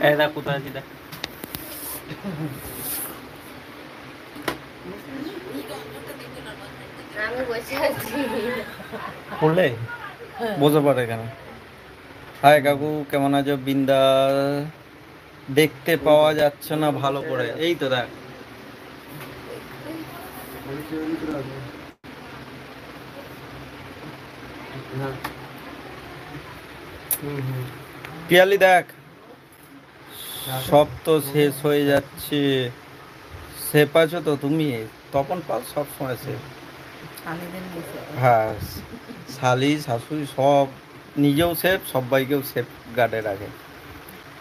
এদা কোথায় আছে দেখ আমি বসে আছি পড়লে বসে পড়ে কেন হাই কাকু কেমন আছো বিন্দা দেখতে পাওয়া যাচ্ছে না ভালো করে এই তো দেখ পিয়ালি দেখ সব তো শেষ হয়ে যাচ্ছে সেফ আছো তো তুমি তপন পাল সব সময় সেফ হ্যাঁ শালি শাশুড়ি সব নিজেও সেফ সবাইকেও সেফ গার্ডে রাখে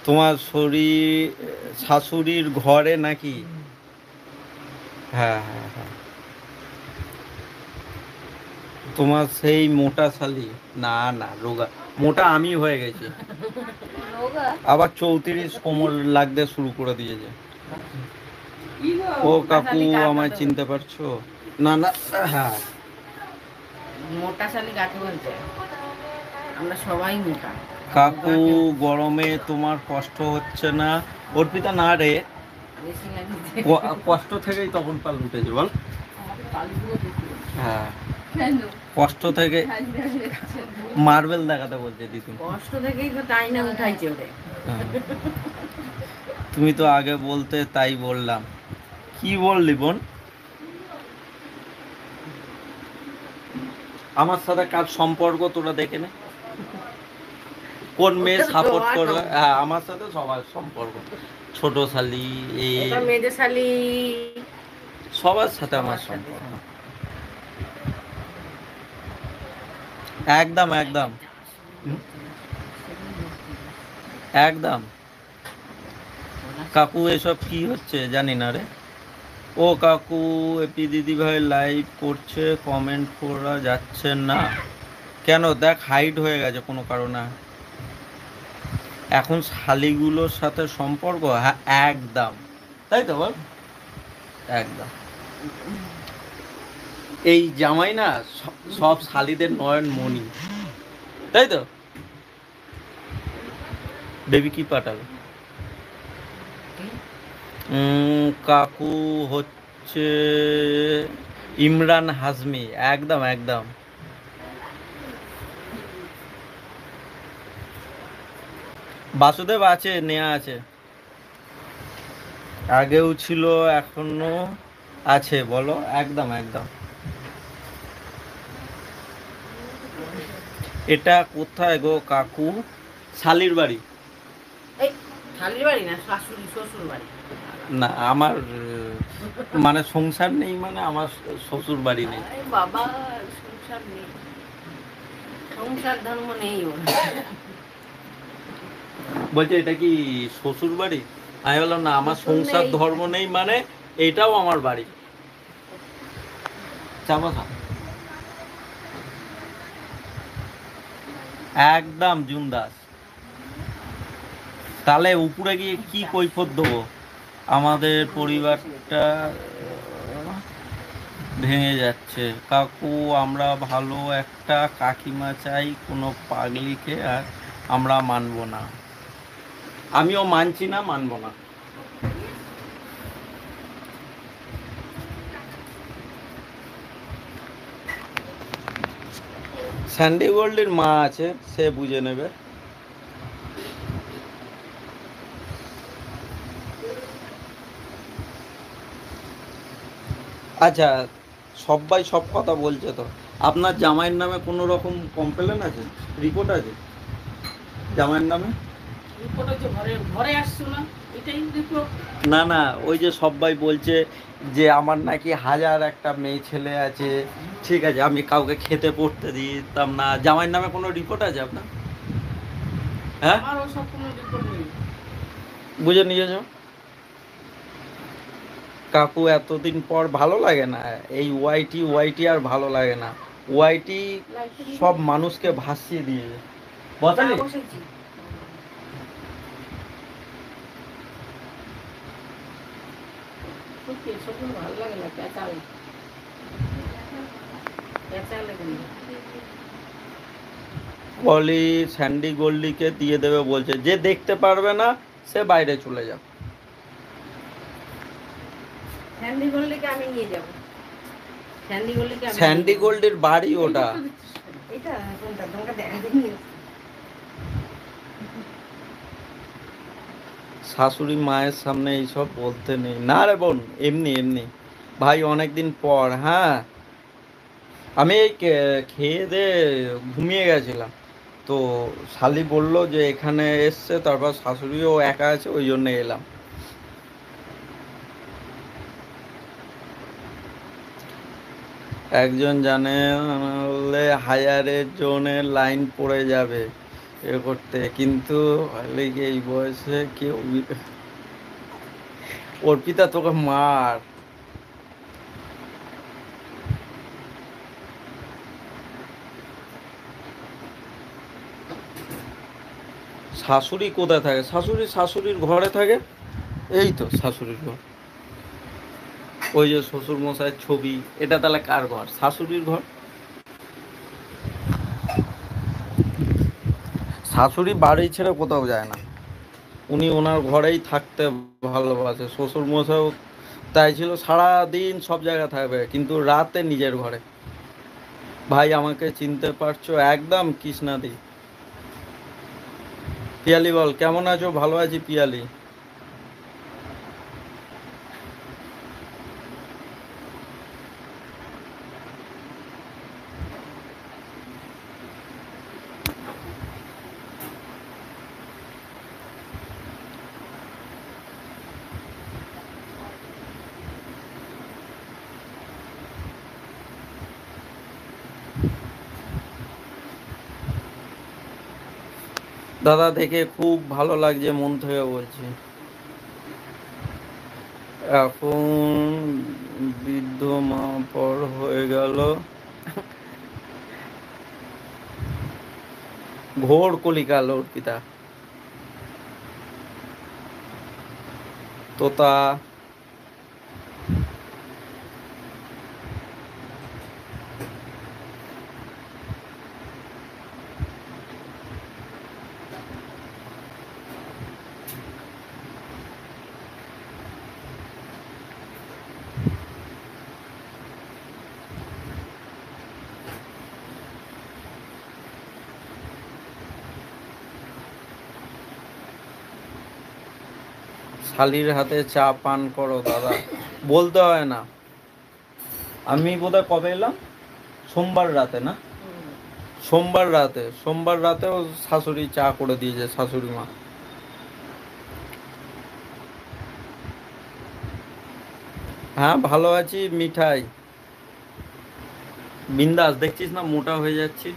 তোমার শাশুড়ির ঘরে নাকি হ্যাঁ হ্যাঁ হ্যাঁ তোমার সেই মোটা শালি না না রোগা মোটা আমি হয়ে গেছি আবার 34 কোমর লাগতে শুরু করে দিয়েছে ও কাকু আমায় চিনতে পারছো না না হ্যাঁ মোটা শালি কাকে বলছে আমরা সবাই মোটা কাকু গরমে তোমার কষ্ট হচ্ছে না অর্পিতা না রে কষ্ট থেকেই তখন পাল উঠেছে বল হ্যাঁ কষ্ট থেকে মার্বেল দেখাতে বলছে দিদি কষ্ট থেকেই তো তাই না উঠাইছে ওরে তুমি তো আগে বলতে তাই বললাম কি বললি বোন আমার সাথে কার সম্পর্ক তোরা দেখে নে কোন মেয়ে সাপোর্ট করবে হ্যাঁ আমার সাথে সবার সম্পর্ক ছোট শালি এই মেয়েদের শালি সবার সাথে আমার সম্পর্ক একদম একদম একদম কাকু এসব কি হচ্ছে জানি না রে ও কাকু এপি দিদি ভাই লাইভ করছে কমেন্ট করা যাচ্ছে না কেন দেখ হাইড হয়ে গেছে কোনো কারণে এখন শালিগুলোর সাথে সম্পর্ক হ্যাঁ একদম তাই তো বল একদম এই জামাই না সব শালিদের নয়ন মণি তাই তো বেবি কি পাঠালো কাকু হচ্ছে ইমরান হাজমি একদম একদম বাসুদেব আছে নেয়া আছে আগেও ছিল এখনো আছে বলো একদম একদম এটা কোথায় গো কাকু শালির বাড়ি শালির বাড়ি না শাশুড়ি শ্বশুর বাড়ি না আমার মানে সংসার নেই মানে আমার শ্বশুর বাড়ি নেই বাবা সংসার নেই সংসার ধর্ম নেই ওর বলছে এটা কি শ্বশুর বাড়ি আমি বললাম না আমার সংসার ধর্ম নেই মানে এটাও আমার বাড়ি চাপা একদম জুনদাস তাহলে উপরে গিয়ে কি কৈফত দেবো আমাদের পরিবারটা ভেঙে যাচ্ছে কাকু আমরা ভালো একটা কাকিমা চাই কোনো পাগলিকে আর আমরা মানব না আমিও মানছি না মানব না স্যান্ডি গোল্ডের মা আছে সে বুঝে নেবে আচ্ছা সবাই সব কথা বলছে তো আপনার জামাইয়ের নামে কোনো রকম কমপ্লেন আছে রিপোর্ট আছে জামাইয়ের নামে রিপোর্ট হচ্ছে ঘরে আসছো না এটাই রিপোর্ট না না ওই যে সবাই বলছে যে আমার নাকি হাজার একটা মেয়ে ছেলে আছে ঠিক আছে আমি কাউকে খেতে পড়তে দিতাম না জামাইয়ের নামে কোনো রিপোর্ট আছে আপনার হ্যাঁ আমার ওসব কোনো রিপোর্ট নেই বুঝে নিয়েছো কাকু এতদিন পর ভালো লাগে না এই ওয়াইটি আর ভালো লাগে না ওয়াইটি সব মানুষকে ভাসিয়ে দিয়েছে বসালি ভালো লাগে না বলি স্যান্ডি গোল্ডিকে দিয়ে দেবে বলছে, যে দেখতে পারবে না সে বাইরে চলে যাও। স্যান্ডি গোল্ডিকে আমি নিয়ে যাব। স্যান্ডি গোল্ডের বাড়ি ওটা। এটা কোনটা তোমাকে দেখা দিইনি। শাশুড়ি মায়ের সামনে এইসব বলতে নেই। না রে বোন, এমনি এমনি ভাই, অনেকদিন পর। হ্যাঁ, আমি এই খেয়ে দিয়ে ঘুমিয়ে গেছিলাম, তো শালি বললো যে এখানে এসছে, তারপর শাশুড়িও একা আছে, ওই জন্য এলাম। একজন জানলে হায়ারের জন্য লাইন পড়ে যাবে এ করতে, কিন্তু এই বয়সে কেউ। অর্পিতা তোকে মার। শাশুড়ি কোথায় থাকে? শাশুড়ির ঘরে থাকে। এই তো শাশুড়ির ঘর। ওই যে শ্বশুর মশাইয়ের ছবি, এটা তাহলে কার ঘর? শাশুড়ির ঘর। শাশুড়ি বাড়ি ছেড়ে কোথাও যায় না, উনি ওনার ঘরেই থাকতে ভালোবাসে। শ্বশুর মশাইও তাই ছিল, সারাদিন সব জায়গায় থাকবে, কিন্তু রাতে নিজের ঘরে। ভাই আমাকে চিনতে পারছো? একদম কৃষ্ণাদি। পিয়ালি বল, কেমন আছো? ভালো আছি পিয়ালি। দাদা দেখে খুব ভালো লাগছে, মন থেকে বলছি। এখন বৃদ্ধ মা পর হয়ে গেল, ঘোর কলিকাল। অর্পিতা তোতা শালির হাতে চা পান করো দাদা। বলতে হয় না। আমি বোধহয় কবে এলাম? সোমবার রাতে না? সোমবার রাতেও শাশুড়ি চা করে দিয়েছে, শাশুড়ি মা। হ্যাঁ ভালো আছি মিঠাই। বিন্দাস, দেখছিস না মোটা হয়ে যাচ্ছি।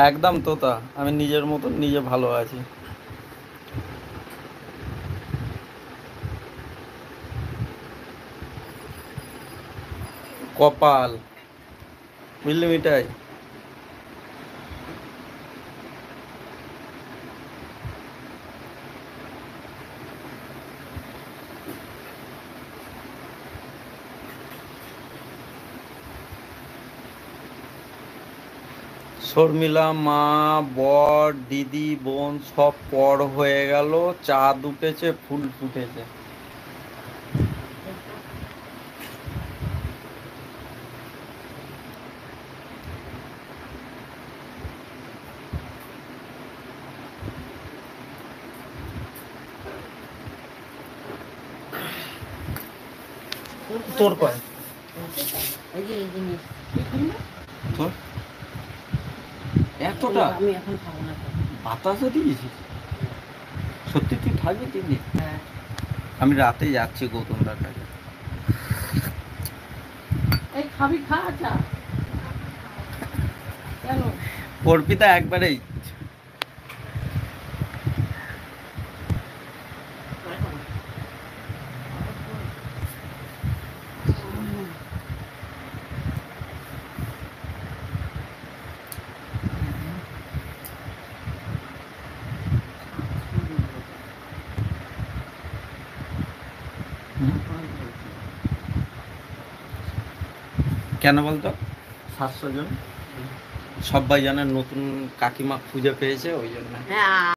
একদম তোতা, আমি নিজের মতন নিজে ভালো আছি। কপাল, বুঝলি মিঠাই? শর্মিলা মা, বর, দিদি, বোন সব পর হয়ে গেল, চাঁদ উঠেছে, ফুল ফুটেছে। তোর কয় তোর এতটা আমি এখন খাবো না। বাতাসে দিয়েছিস? সত্যি তুই থাকবি 3 দিন? আমি রাতে যাচ্ছি গৌতমদার কাছে। এই খাবি, খা চা। কেন? অর্পিতা একবারেই। কেন বলতো? 700 জন। সবাই জানে নতুন কাকিমা খুঁজে পেয়েছে ওই জন্য। হ্যাঁ